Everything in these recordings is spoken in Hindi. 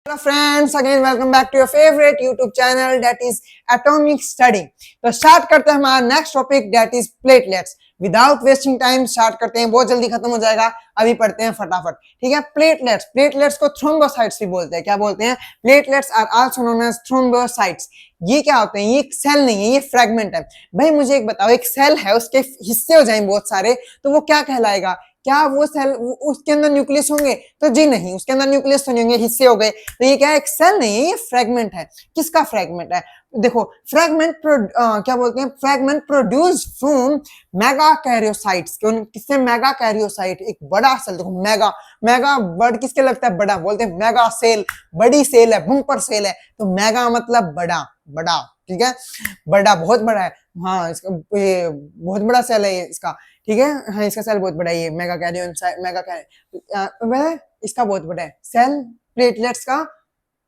Hello friends, again welcome back to your favorite YouTube channel that is Atomic Study. तो स्टार्ट करते हैं हमारा next topic that is platelets. Without wasting time start करते हैं, बहुत जल्दी खत्म हो जाएगा, अभी पढ़ते हैं फटाफट. ठीक है, प्लेटलेट्स को थ्रोम्बोसाइट्स भी बोलते हैं. क्या बोलते हैं? Platelets are also known as thrombocytes. ये क्या होते हैं? ये एक सेल नहीं है, ये फ्रेगमेंट है. भाई मुझे एक बताओ, एक सेल है, उसके हिस्से हो जाएं बहुत सारे, तो वो क्या कहलाएगा? क्या वो सेल उसके अंदर न्यूक्लियस होंगे? तो जी नहीं, उसके अंदर न्यूक्लियस तो नहीं होंगे, हिस्से हो गए. तो ये क्या है? एक सेल नहीं है, ये फ्रेगमेंट है. किसका फ्रेगमेंट है? देखो, क्या बोलते हैं? Fragment produce from megakaryocytes. किससे? मेगाकैरियोसाइट, एक बड़ा सेल. देखो मेगा वर्ड किसके लगता है? बड़ा. बोलते हैं मेगा सेल, बड़ी सेल है, बम्पर सेल है. तो मेगा मतलब बड़ा. ठीक है, बड़ा, बहुत बड़ा है. हाँ, इसका ये बहुत बड़ा सेल है ये इसका. ठीक है, हाँ इसका सेल बहुत बड़ा है. ये इसका बहुत बड़ा है सेल. प्लेटलेट्स का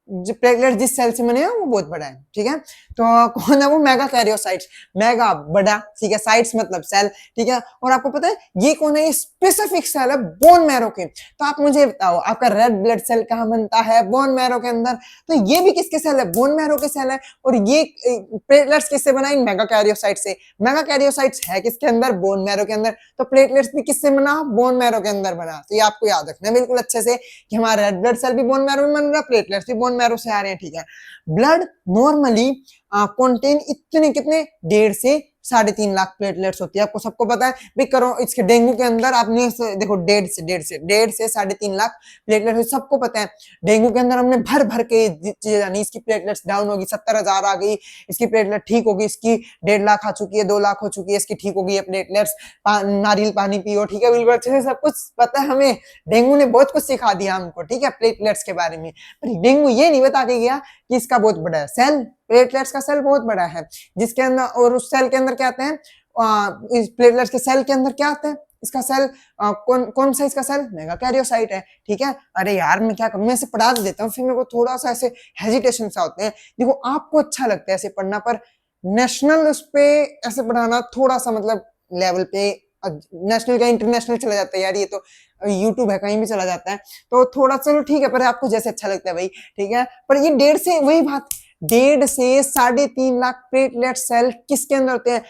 जो प्लेटलेट जिस सेल से बने हैं वो बहुत बड़ा है. ठीक है, तो कौन है वो? मेगाकैरियोसाइट्स. मेगा बड़ा, ठीक है, साइट्स मतलब सेल. ठीक है, और आपको पता है ये कौन है? ये स्पेसिफिक सेल है बोन मैरो के. तो आप मुझे बताओ, आपका रेड ब्लड सेल कहाँ बनता है? बोन मैरो के अंदर. तो ये भी किसके सेल है? बोन मैरो के सेल है. और ये प्लेटलेट्स किससे बना? मेगाकैरियोसाइट से. मेगाकैरियोसाइट्स है किसके अंदर? बोन मैरो के अंदर. तो प्लेटलेट्स भी किससे बना? बोन मैरो के अंदर बना. तो ये आपको याद रखना है बिल्कुल अच्छे से कि हमारा रेड ब्लड सेल भी बोन मैरो में बन रहा है, प्लेटलेट्स भी बोन मैरो से आ रहे हैं. ठीक है, ब्लड नॉर्मली कंटेन इतने कितने 1.5 से 3.5 लाख प्लेटलेट्स होती है. आपको सबको पता है भी. करो इसके डेंगू के अंदर आपने देखो 1.5 से 3.5 लाख प्लेटलेट, सबको पता है. डेंगू के अंदर हमने भर के चीजें जानी. इसकी प्लेटलेट्स डाउन होगी, 70,000 आ गई. इसकी प्लेटलेट ठीक होगी, इसकी 1.5 लाख आ चुकी है, 2 लाख हो चुकी है, इसकी ठीक होगी प्लेटलेट्स. नारियल पानी पियो. ठीक है, बिल्कुल अच्छे से सब कुछ पता है हमें. डेंगू ने बहुत कुछ सिखा दिया हमको. ठीक है, प्लेटलेट्स के बारे में. पर डेंगू ये नहीं बता के गया कि इसका बहुत बड़ा है सेल. प्लेटलेट्स का सेल बहुत बड़ा है, जिसके अंदर, और उस सेल के अंदर क्या आते हैं? इस प्लेटलेट्स के सेल के अंदर क्या आता है? इसका सेल कौन सा इसका सेल? मेगाकैरियोसाइट है. ठीक है, अरे यार मैं क्या करूं, मैं ऐसे पढ़ा देता हूँ, फिर मेरे को थोड़ा सा ऐसे हेजिटेशन सा होते हैं. देखो आपको अच्छा लगता है ऐसे पढ़ना, पर नेशनल उस पे ऐसे पढ़ाना थोड़ा सा मतलब लेवल पे, नेशनल का इंटरनेशनल चला जाता है यार. ये तो यूट्यूब है, कहीं भी चला जाता है. तो थोड़ा चलो ठीक है, पर आपको जैसे अच्छा लगता है भाई. ठीक है, पर ये 1.5 से, वही बात, 1.5 से 3.5 लाख प्लेटलेट सेल किसके अंदर होते हैं?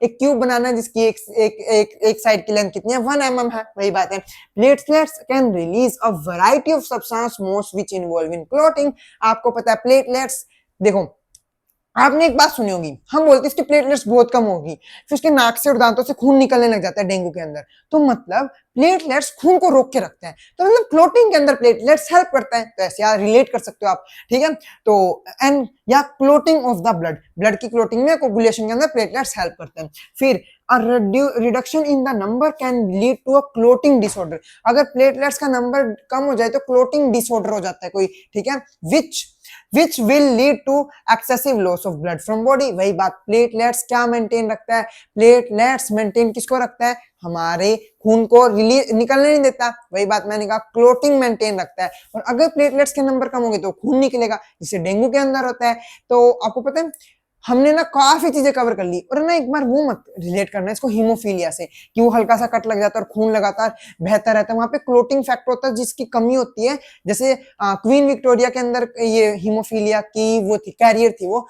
एक क्यूब बनाना है जिसकी एक साइड की लेंथ कितनी है? 1 mm है. वही बात है. Platelets can release a variety of substance most which involve in clotting. आपको पता है प्लेटलेट्स, देखो आपने एक बात सुनी होगी, हम बोलते हैं इसकी प्लेटलेट्स बहुत कम होगी, फिर उसके नाक से और दांतों से खून निकलने लग जाता है डेंगू के अंदर. तो मतलब प्लेटलेट्स खून को रोक के रखते हैं. तो मतलब क्लोटिंग के अंदर प्लेटलेट्स हेल्प करता है. तो ऐसे यार रिलेट कर सकते हो आप. ठीक है, तो एंड या क्लोटिंग ऑफ द ब्लड की क्लोटिंग में, कोगुलेशन के अंदर प्लेटलेट्स हेल्प करते हैं. फिर reduction in the number can lead to a clotting disorder. अगर प्लेटलेट्स का नंबर कम हो जाए तो क्लोटिंग डिसऑर्डर हो जाता है कोई. ठीक है, which will lead to excessive loss of blood from body. वही बात, प्लेटलेट्स क्या मेंटेन रखता है? प्लेटलेट्स मेंटेन किसको रखता है? हमारे खून को रिलीज निकलने नहीं देता. वही बात मैंने कहा, क्लोटिंग मेंटेन रखता है. और अगर प्लेटलेट्स के नंबर कम होंगे तो खून निकलेगा, जिससे डेंगू के अंदर होता है. तो आपको पता है हमने ना काफी चीजें कवर कर ली. और ना एक बार वो मत रिलेट करना इसको हीमोफीलिया से, कि वो हल्का सा कट लग जाता है और खून लगातार बहता रहता है. वहां पे क्लोटिंग फैक्टर होता है जिसकी कमी होती है. जैसे क्वीन विक्टोरिया के अंदर ये हीमोफीलिया की वो थी, कैरियर थी वो,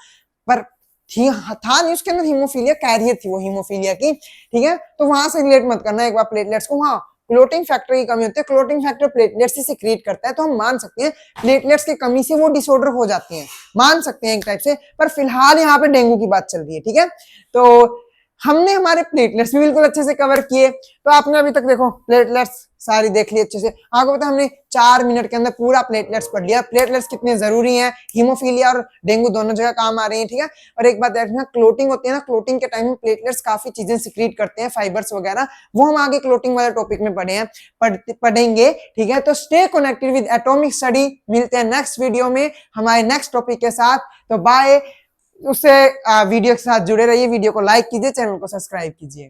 पर था नहीं उसके अंदर हीमोफीलिया, कैरियर थी वो हीमोफीलिया की. ठीक है, तो वहां से रिलेट मत करना एक बार प्लेटलेट्स को. हाँ, क्लोटिंग फैक्टर की कमी होती है, क्लोटिंग फैक्टर प्लेटलेट्स से सिक्रीट करता है. तो हम मान सकते हैं प्लेटलेट्स की कमी से वो डिसऑर्डर हो जाती हैं, मान सकते हैं एक टाइप से. पर फिलहाल यहाँ पे डेंगू की बात चल रही है. ठीक है, तो हमने हमारे प्लेटलेट्स भी बिल्कुल अच्छे से कवर किए. तो आपने अभी तक देखो प्लेटलेट्स सारी देख ली अच्छे से. आपको पता है हमने 4 मिनट के अंदर पूरा प्लेटलेट्स पढ़ लिया. प्लेटलेट्स कितने जरूरी हैं, हीमोफीलिया और डेंगू दोनों जगह काम आ रहे हैं. ठीक है, और एक बात देखना, क्लोटिंग होती है ना, क्लोटिंग के टाइम में प्लेटलेट्स काफी चीजें सिक्रीट करते हैं, फाइबर्स वगैरह. वो हम आगे क्लोटिंग वाले टॉपिक में पढ़ेंगे. ठीक है, तो stay connected with atomic study. मिलते हैं नेक्स्ट वीडियो में हमारे नेक्स्ट टॉपिक के साथ. तो बाय. उससे वीडियो के साथ जुड़े रहिए, वीडियो को लाइक कीजिए, चैनल को सब्सक्राइब कीजिए.